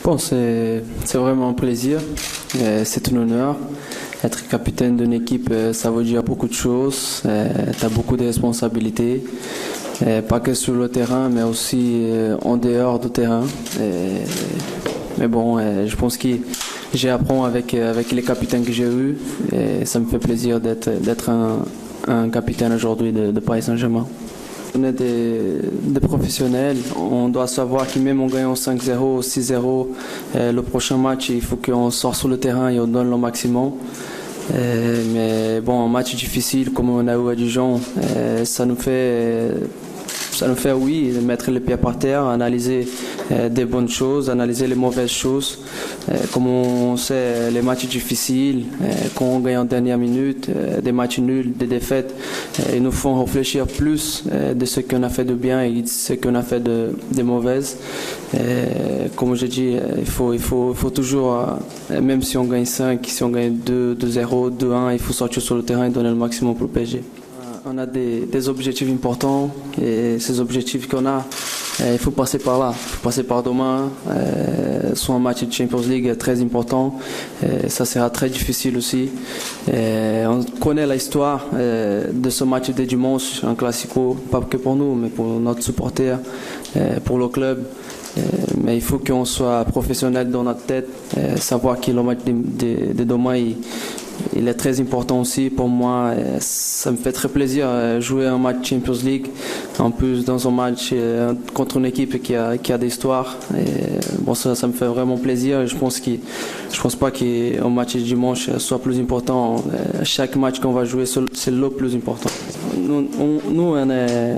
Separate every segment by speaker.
Speaker 1: Bon, c'est vraiment un plaisir, c'est un honneur. Être capitaine d'une équipe, ça veut dire beaucoup de choses. Tu as beaucoup de responsabilités, pas que sur le terrain, mais aussi en dehors du terrain. Mais bon, je pense que j'ai appris avec les capitaines que j'ai eus, et ça me fait plaisir d'être un capitaine aujourd'hui de Paris Saint-Germain. On est des professionnels, on doit savoir que même en gagnant 5-0, 6-0, le prochain match, il faut qu'on sorte sur le terrain et on donne le maximum. Mais bon, un match difficile comme on a eu à Dijon, ça nous fait oui, mettre les pieds par terre, analyser des bonnes choses, analyser les mauvaises choses. Comme on sait, les matchs difficiles, quand on gagne en dernière minute, des matchs nuls, des défaites, ils nous font réfléchir plus de ce qu'on a fait de bien et de ce qu'on a fait de mauvaises. Comme je dis, il faut toujours, même si on gagne 5, si on gagne 2-0, 2-1, il faut sortir sur le terrain et donner le maximum pour le PSG. On a des objectifs importants et ces objectifs qu'on a, il faut passer par là. Il faut passer par demain. Soit un match de Champions League très important. Ça sera très difficile aussi. On connaît l'histoire de ce match de dimanche, un classico, pas que pour nous, mais pour notre supporter, pour le club. Mais il faut qu'on soit professionnel dans notre tête, savoir que le match de demain, il est très important aussi pour moi. Ça me fait très plaisir jouer un match Champions League, en plus dans un match contre une équipe qui a des histoires. Bon, ça me fait vraiment plaisir. Je pense pas qu'un match de dimanche soit plus important. Chaque match qu'on va jouer, c'est le plus important. Nous on est,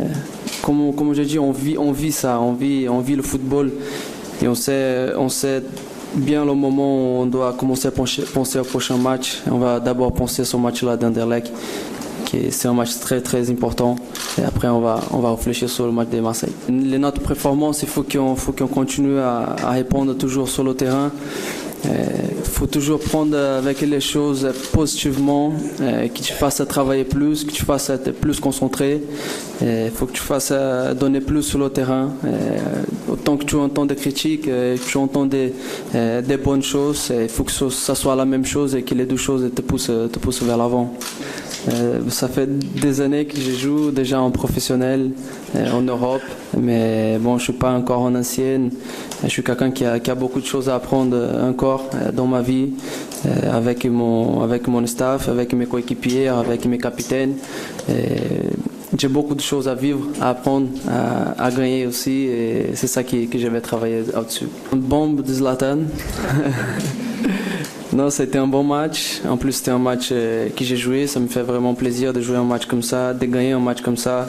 Speaker 1: comme je dis, on vit ça, on vit le football et on sait bien le moment où on doit commencer à penser au prochain match. On va d'abord penser à ce match-là d'Anderlecht, c'est un match très très important. Et après on va réfléchir sur le match de Marseille. Notre performance, il faut qu'on continue à répondre toujours sur le terrain. Il faut toujours prendre avec les choses positivement, que tu fasses travailler plus, que tu fasses être plus concentré. Il faut que tu fasses donner plus sur le terrain. Autant que tu entends des critiques, que tu entends des bonnes choses, il faut que ça soit la même chose et que les deux choses te poussent vers l'avant. Ça fait des années que je joue déjà en professionnel en Europe, mais bon, je suis pas encore en ancienne. Je suis quelqu'un qui a beaucoup de choses à apprendre encore dans ma vie, avec mon staff, avec mes coéquipiers, avec mes capitaines. J'ai beaucoup de choses à vivre, à apprendre, à gagner aussi, et c'est ça que je vais travailler au-dessus. Une bombe de Zlatan. Non, c'était un bon match. En plus, c'était un match que j'ai joué. Ça me fait vraiment plaisir de jouer un match comme ça, de gagner un match comme ça.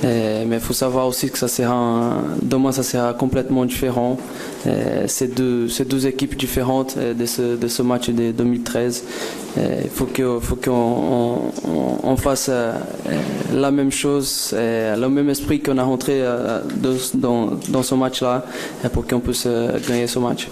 Speaker 1: Mais il faut savoir aussi que demain, ça sera complètement différent. C'est deux équipes différentes de ce match de 2013. Il faut qu'on fasse la même chose, le même esprit qu'on a rentré dans ce match-là, pour qu'on puisse gagner ce match.